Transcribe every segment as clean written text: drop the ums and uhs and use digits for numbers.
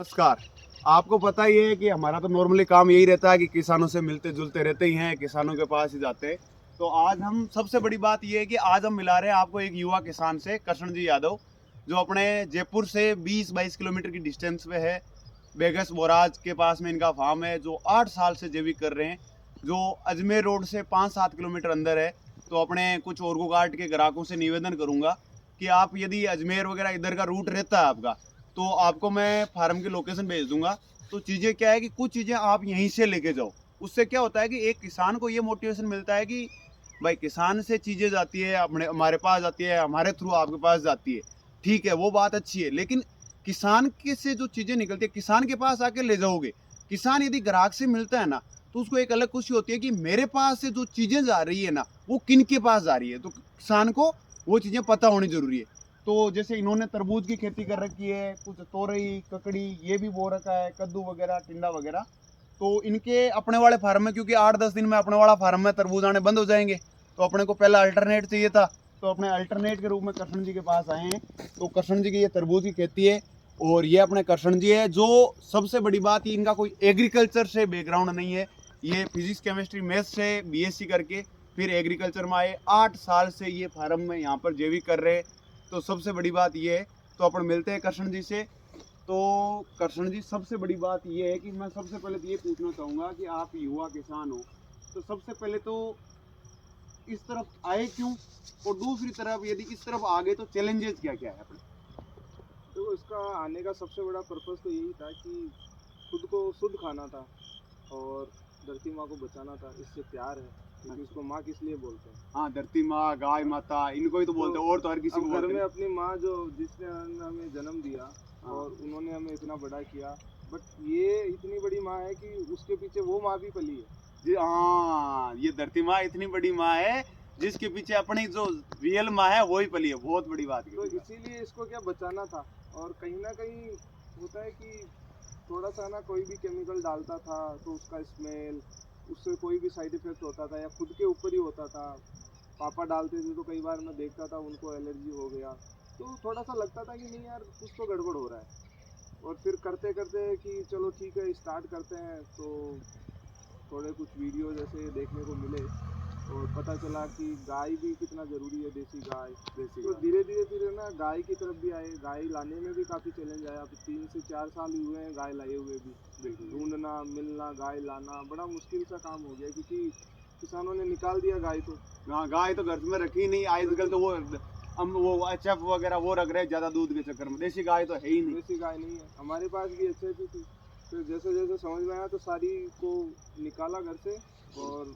नमस्कार। आपको पता ही है कि हमारा तो नॉर्मली काम यही रहता है कि किसानों से मिलते जुलते रहते ही हैं, किसानों के पास ही जाते हैं। तो आज हम सबसे बड़ी बात ये है कि आज हम मिला रहे हैं आपको एक युवा किसान से, कृष्ण जी यादव, जो अपने जयपुर से 20-22 किलोमीटर की डिस्टेंस पे है। बेगस बोराज के पास में इनका फार्म है, जो 8 साल से जैविक कर रहे हैं, जो अजमेर रोड से 5-7 किलोमीटर अंदर है। तो अपने कुछ ओर्गो कार्ड के ग्राहकों से निवेदन करूंगा कि आप यदि अजमेर वगैरह इधर का रूट रहता है आपका, तो आपको मैं फार्म की लोकेशन भेज दूंगा। तो चीज़ें क्या है कि कुछ चीज़ें आप यहीं से लेके जाओ। उससे क्या होता है कि एक किसान को ये मोटिवेशन मिलता है कि भाई किसान से चीज़ें जाती है, अपने हमारे पास जाती है, हमारे थ्रू आपके पास जाती है। ठीक है, वो बात अच्छी है, लेकिन किसान के से जो चीज़ें निकलती है, किसान के पास आके ले जाओगे। किसान यदि ग्राहक से मिलता है ना, तो उसको एक अलग खुशी होती है कि मेरे पास से जो चीज़ें जा रही है ना, वो किन के पास जा रही है। तो किसान को वो चीज़ें पता होनी ज़रूरी है। तो जैसे इन्होंने तरबूज की खेती कर रखी है, कुछ तोरई, ककड़ी ये भी बो रखा है, कद्दू वगैरह, टिंडा वगैरह। तो इनके अपने वाले फार्म में, क्योंकि 8-10 दिन में अपने वाला फार्म में तरबूज आने बंद हो जाएंगे, तो अपने को पहला अल्टरनेट चाहिए था। तो अपने अल्टरनेट के रूप में कृष्ण जी के पास आए हैं। तो कृष्ण जी की ये तरबूज की खेती है, और ये अपने कृष्ण जी है, जो सबसे बड़ी बात, ये इनका कोई एग्रीकल्चर से बैकग्राउंड नहीं है। ये फिजिक्स केमिस्ट्री मैथ्स से बीएससी करके फिर एग्रीकल्चर में आए। 8 साल से ये फार्म में यहाँ पर जैविक कर रहे हैं। तो सबसे बड़ी बात ये है। तो अपन मिलते हैं कृष्ण जी से। तो कृष्ण जी, सबसे बड़ी बात ये है कि मैं सबसे पहले तो ये पूछना चाहूँगा कि आप युवा किसान हो, तो सबसे पहले तो इस तरफ आए क्यों, और दूसरी तरफ यदि इस तरफ आ गए तो चैलेंजेस क्या क्या है अपने। देखो, इसका आने का सबसे बड़ा पर्पस तो यही था कि खुद को शुद्ध खाना था और धरती माँ को बचाना था। इससे प्यार है, क्योंकि अच्छा। उसको माँ किस लिए बोलते हैं। हाँ, धरती माँ, गाय माता, इनको ही तो तो बोलते हैं, और तो हर किसी को अब घर बोलते में हैं। अपनी माँ जो जिसने हमें जन्म दिया हाँ और उन्होंने हमें इतना बड़ा किया, बट ये इतनी बड़ी माँ है कि उसके पीछे वो माँ भी पली है। जी, हाँ, ये धरती माँ इतनी बड़ी माँ है, जिसके पीछे अपनी जो रियल माँ है वो ही पली है। बहुत बड़ी बात तो कही। इसीलिए इसको क्या बचाना था। और कहीं ना कहीं होता है कि थोड़ा सा ना कोई भी केमिकल डालता था तो उसका स्मेल, उससे कोई भी साइड इफेक्ट होता था या खुद के ऊपर ही होता था। पापा डालते थे तो कई बार मैं देखता था उनको एलर्जी हो गया। तो थोड़ा सा लगता था कि नहीं यार, कुछ तो गड़बड़ हो रहा है। और फिर करते करते कि चलो ठीक है, स्टार्ट करते हैं। तो थोड़े कुछ वीडियो जैसे देखने को मिले और पता चला कि गाय भी कितना ज़रूरी है, देसी गाय। देसी तो गाय। धीरे धीरे फिर ना गाय की तरफ भी आए। गाय लाने में भी काफ़ी चैलेंज आया। अब 3 से 4 साल ही हुए हैं गाय लाए हुए भी। बिल्कुल बिल्कुल। ढूंढना, मिलना, गाय लाना बड़ा मुश्किल सा काम हो गया, क्योंकि किसानों ने निकाल दिया गाय तो। हाँ, गाय तो घर में रखी नहीं आजकल, रखी तो वो हम वो एचएफ वगैरह वो रख रहे हैं ज्यादा दूध के चक्कर में। देसी गाय तो है ही नहीं। देसी गाय नहीं है। हमारे पास भी अच्छे थी। फिर जैसे जैसे समझ में आया तो सारी को निकाला घर से और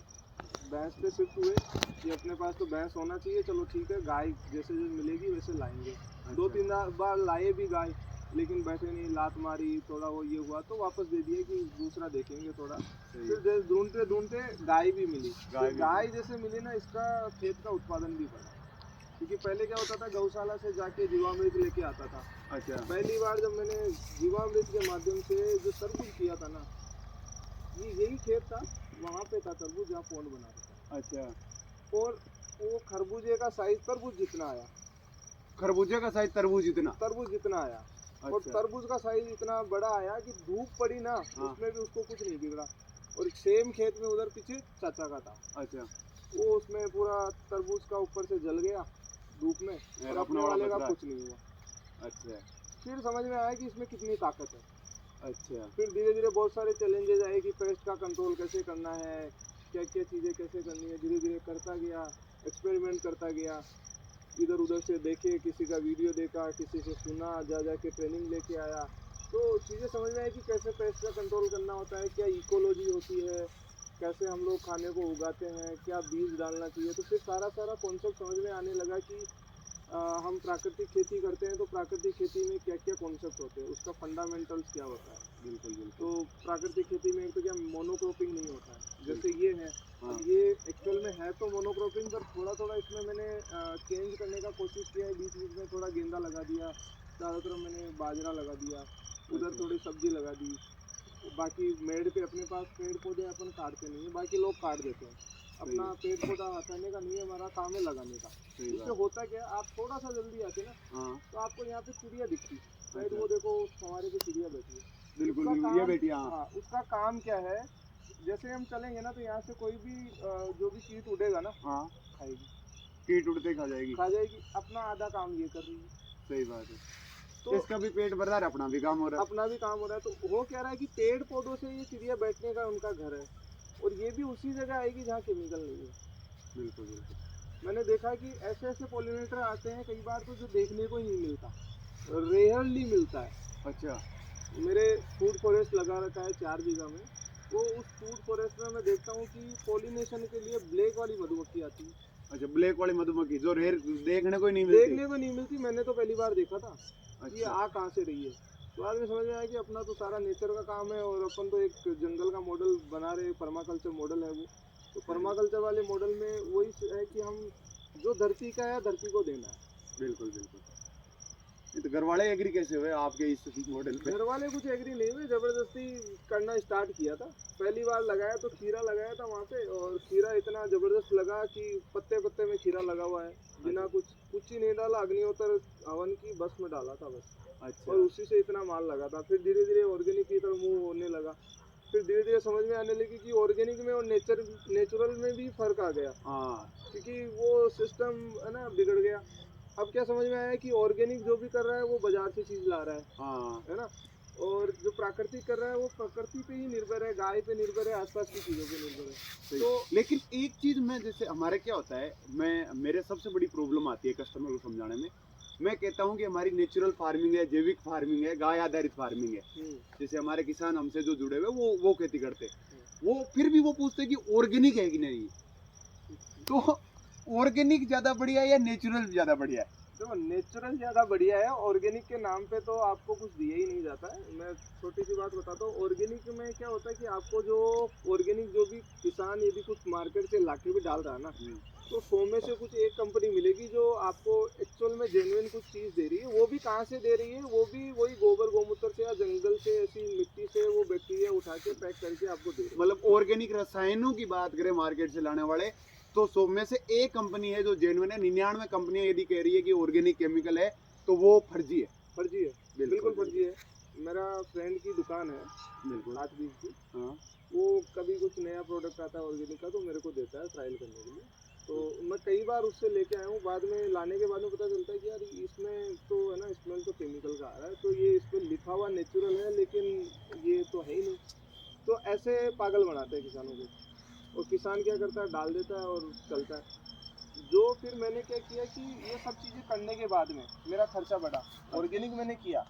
भैंस पे शिफ्ट हुए कि अपने पास तो भैंस होना चाहिए। चलो ठीक है, गाय जैसे जैसे मिलेगी वैसे लाएंगे। दो अच्छा। तीन बार लाए भी गाय, लेकिन बैठे नहीं, लात मारी, थोड़ा वो ये हुआ तो वापस दे दिए कि दूसरा देखेंगे थोड़ा। सही फिर है। जैसे ढूंढते ढूंढते गाय भी मिली। गाय फिर भी गाय जैसे मिली ना, इसका खेत का उत्पादन भी बढ़ा। क्योंकि पहले क्या होता था, गौशाला से जाके जीवामृत लेके आता था। अच्छा। पहली बार जब मैंने जीवामृत के माध्यम से जो तरबूज किया था ना, ये यही खेत था, वहां पे था तरबूज जहाँ पौंड बना रखा अच्छा। था। और वो खरबूजे का साइज तरबूज जितना आया। खरबूजे का साइज तरबूज इतना। तरबूज जितना आया। और अच्छा। तरबूज का साइज इतना बड़ा आया कि धूप पड़ी ना, हाँ। उसमें भी उसको कुछ नहीं बिगड़ा। और सेम खेत में उधर पीछे चाचा का था, अच्छा। वो उसमें पूरा तरबूज का ऊपर से जल गया धूप में, और और अपने अपने वाला वाले बच का रहा कुछ नहीं हुआ। है। अच्छा। फिर समझ में आया कि इसमें कितनी ताकत है। अच्छा। फिर धीरे धीरे बहुत सारे चैलेंजेस आए कि पेस्ट का कंट्रोल कैसे करना है, क्या क्या चीज़ें कैसे करनी है। धीरे धीरे करता गया, एक्सपेरिमेंट करता गया। इधर उधर से देखे, किसी का वीडियो देखा, किसी से सुना, जा जा के ट्रेनिंग लेके आया। तो चीज़ें समझ में आई कि कैसे पेस्ट का कंट्रोल करना होता है, क्या इकोलॉजी होती है, कैसे हम लोग खाने को उगाते हैं, क्या बीज डालना चाहिए। तो फिर सारा सारा कॉन्सेप्ट समझ में आने लगा कि हम प्राकृतिक खेती करते हैं तो प्राकृतिक खेती में क्या क्या कॉन्सेप्ट होते हैं, उसका फंडामेंटल्स क्या होता है। बिल्कुल तो बिल्कुल। प्राकृतिक खेती में एक तो क्या मोनोक्रॉपिंग नहीं होता है जैसे बिल्कुल। ये है। हाँ। अब ये एक्चुअल में है तो मोनोक्रॉपिंग, पर थोड़ा थोड़ा इसमें मैंने चेंज करने का कोशिश किया है। बीच बीच में थोड़ा गेंदा लगा दिया, चारों तरफ मैंने बाजरा लगा दिया, उधर अच्छा। थोड़ी सब्जी लगा दी। बाकी मेड़ पे अपने पास पेड़ पौधे अपन काटते नहीं है, बाकी लोग काट देते हैं। सही अपना है। पेड़ पौधा हटाने का नहीं है, हमारा काम है लगाने का। सही उससे बात। होता क्या है, आप थोड़ा सा जल्दी आते ना हाँ। तो आपको यहाँ पे चिड़िया दिखती। शायद अच्छा। वो देखो, हमारे पे चिड़िया बैठी है। ये बेटी, हाँ। हाँ, उसका काम क्या है, जैसे हम चलेंगे ना तो यहाँ से कोई भी जो भी कीट उड़ेगा ना, हाँ, खाएगी, कीट उड़ते खा जाएगी। खा जाएगी। अपना आधा काम ये कर रही है। सही बात है। तो इसका भी पेट भर रहा है, अपना भी काम हो रहा है। अपना भी काम हो रहा है। तो हो क्या रहा है कि पेड़ पौधों से ये चिड़िया बैठने का उनका घर है, और ये भी उसी जगह आएगी जहाँ केमिकल नहीं है। बिल्कुल बिल्कुल। मैंने देखा कि ऐसे ऐसे पॉलिनेटर आते हैं कई बार तो जो देखने को ही नहीं मिलता, रेयरली मिलता है। अच्छा। मेरे फूड फॉरेस्ट लगा रखा है 4 बीघा में, वो उस फूड फॉरेस्ट में मैं देखता हूँ कि पॉलिनेशन के लिए ब्लैक वाली मधुमक्खी आती है। अच्छा, ब्लैक वाली मधुमक्खी जो रेयर देखने को ही नहीं मिलती। देखने को नहीं मिलती, मैंने तो पहली बार देखा था। ये अच्छा। आ कहाँ से रही है। तो बाद में समझ में आया कि अपना तो सारा नेचर का काम है, और अपन तो एक जंगल का मॉडल बना रहे, पर्माकल्चर मॉडल है वो। तो पर्माकल्चर वाले मॉडल में वही है कि हम जो धरती का है धरती को देना है। बिल्कुल बिल्कुल। ये तो घर वाले एग्री कैसे हुए आपके इस मॉडल पे? घर वाले कुछ एग्री नहीं हुए, जबरदस्ती करना स्टार्ट किया था। पहली बार लगाया तो खीरा लगाया था वहाँ पे, और खीरा इतना जबरदस्त लगा कि पत्ते पत्ते में खीरा लगा हुआ है, बिना कुछ ही नहीं डाला, अग्निहोत्र हवन की बस में डाला था बस। अच्छा। और उसी से इतना माल लगा था। फिर धीरे धीरे ऑर्गेनिक की तरफ मूव होने लगा। फिर धीरे धीरे समझ में आने लगी कि ऑर्गेनिक में और नेचुरल में भी फर्क आ गया, हाँ क्योंकि वो सिस्टम है ना बिगड़ गया। अब क्या समझ में आया कि ऑर्गेनिक जो भी कर रहा है वो बाजार से चीज ला रहा हाँ। है ना, और जो प्राकृतिक कर रहा है वो प्रकृति पे ही निर्भर है, गाय पे निर्भर है, आसपास की चीजों पे निर्भर है। सही। तो लेकिन एक चीज में, जैसे हमारे क्या होता है, मेरे सबसे बड़ी प्रॉब्लम आती है कस्टमर को समझाने में। मैं कहता हूँ कि हमारी नेचुरल फार्मिंग है, जैविक फार्मिंग है, गाय आधारित फार्मिंग है। जैसे हमारे किसान हमसे जो जुड़े हुए वो खेती करते, वो फिर भी वो पूछते कि ऑर्गेनिक है कि नहीं। तो ऑर्गेनिक ज्यादा बढ़िया है या नेचुरल ज्यादा बढ़िया है? देखो, नेचुरल ज़्यादा बढ़िया है। ऑर्गेनिक के नाम पे तो आपको कुछ दिया ही नहीं जाता है। मैं छोटी सी बात बताता हूँ, ऑर्गेनिक में क्या होता है कि आपको जो ऑर्गेनिक जो भी किसान यदि कुछ मार्केट से लाके भी डाल रहा है ना, तो 100 में से कुछ एक कंपनी मिलेगी जो आपको एक्चुअल में जेन्युइन कुछ चीज़ दे रही है। वो भी कहाँ से दे रही है, वो भी वही गोबर गोमूत्र से या जंगल से ऐसी मिट्टी से वो बैक्टीरिया उठा के पैक करके आपको दे रही है। मतलब ऑर्गेनिक रसायनों की बात करें मार्केट से लाने वाले, तो 100 में से एक कंपनी है जो जेन्युइन है। 99 कंपनियां यदि कह रही है कि ऑर्गेनिक केमिकल है, तो वो फर्जी है। फर्जी है, बिल्कुल फर्जी है। मेरा फ्रेंड की दुकान है बिल्कुल। 8-20 की। हाँ। वो कभी कुछ नया प्रोडक्ट आता है ऑर्गेनिक का तो मेरे को देता है ट्रायल करने के लिए। तो मैं कई बार उससे लेके आया हूँ। बाद में लाने के बाद में पता चलता है कि यार इसमें तो है ना, स्मेल तो केमिकल का आ रहा है, तो ये इस पर लिखा हुआ नेचुरल है लेकिन ये तो है ही नहीं। तो ऐसे पागल बनाते हैं किसानों को, और किसान क्या करता है, डाल देता है और चलता है। जो फिर मैंने क्या किया कि ये सब चीज़ें करने के बाद में मेरा खर्चा बढ़ा। ऑर्गेनिक मैंने किया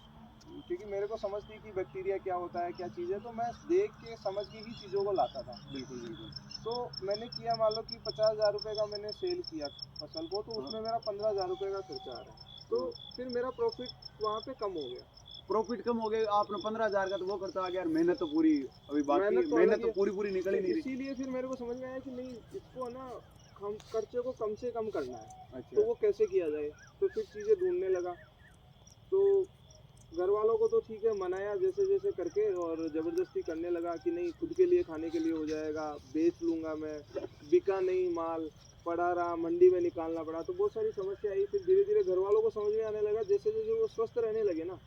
क्योंकि मेरे को समझ थी कि बैक्टीरिया क्या होता है, क्या चीज़ है, तो मैं देख के समझ के ही चीज़ों को लाता था। बिल्कुल बिल्कुल। तो मैंने किया, मान लो कि 50,000 रुपये का मैंने सेल किया फसल को, तो उसमें मेरा 15,000 रुपये का खर्चा आ रहा है। तो फिर मेरा प्रॉफिट वहाँ पे कम हो गया। प्रॉफिट कम हो गया, आपने 15,000 का तो वो खर्चा आ गया, और मेहनत तो पूरी अभी बाकी, मेहनत तो अलग मेहनत ही तो है। पूरी निकल तो ही नहीं रही। इसीलिए फिर मेरे को समझ में आया कि नहीं, इसको है ना, हम खर्चे को कम से कम करना है। अच्छा। तो वो कैसे किया जाए, तो फिर चीज़ें ढूंढने लगा। तो घर वालों को तो ठीक है मनाया जैसे जैसे करके, और ज़बरदस्ती करने लगा कि नहीं, खुद के लिए खाने के लिए हो जाएगा, बेच लूँगा मैं। बिका नहीं माल, पड़ा रहा, मंडी में निकालना पड़ा, तो बहुत सारी समस्या आई। फिर धीरे धीरे घर वालों को समझ में आने लगा, जैसे जैसे वो स्वस्थ रहने लगे ना,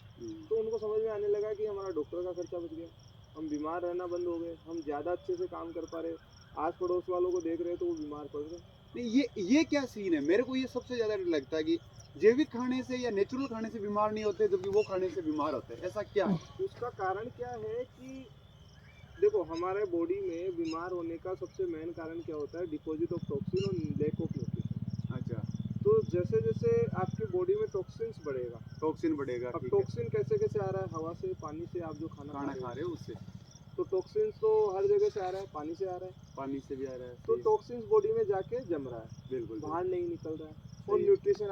तो उनको समझ में आने लगा कि हमारा डॉक्टर का खर्चा बच गया, हम बीमार रहना बंद हो गए, हम ज़्यादा अच्छे से काम कर पा रहे। आस पड़ोस वालों को देख रहे तो वो बीमार पड़ रहे। नहीं, ये क्या सीन है? मेरे को ये सबसे ज्यादा लगता है कि जैविक खाने से या नेचुरल खाने से बीमार नहीं होते, जबकि वो खाने से बीमार होते हैं। ऐसा क्या है? उसका कारण क्या है कि देखो, हमारे बॉडी में बीमार होने का सबसे मेन कारण क्या होता है, डिपॉजिट ऑफ टॉक्सिन और लैक ऑफ न्यूट्रिशन। अच्छा। तो जैसे जैसे आपके बॉडी में टॉक्सिन्स बढ़ेगा। टॉक्सिन बढ़ेगा, अब ठीक है। टॉक्सिन कैसे कैसे आ रहा है, हवा से, पानी से, आप जो खाना खा रहे हो उससे, तो टॉक्सिन्स तो हर जगह से आ रहा है, पानी से आ रहा है। पानी से भी आ रहा है। तो सही है। टॉक्सिन्स बॉडी में जाके जम रहा है, बिल्कुल बाहर नहीं निकल रहा है। और सही है। न्यूट्रिशन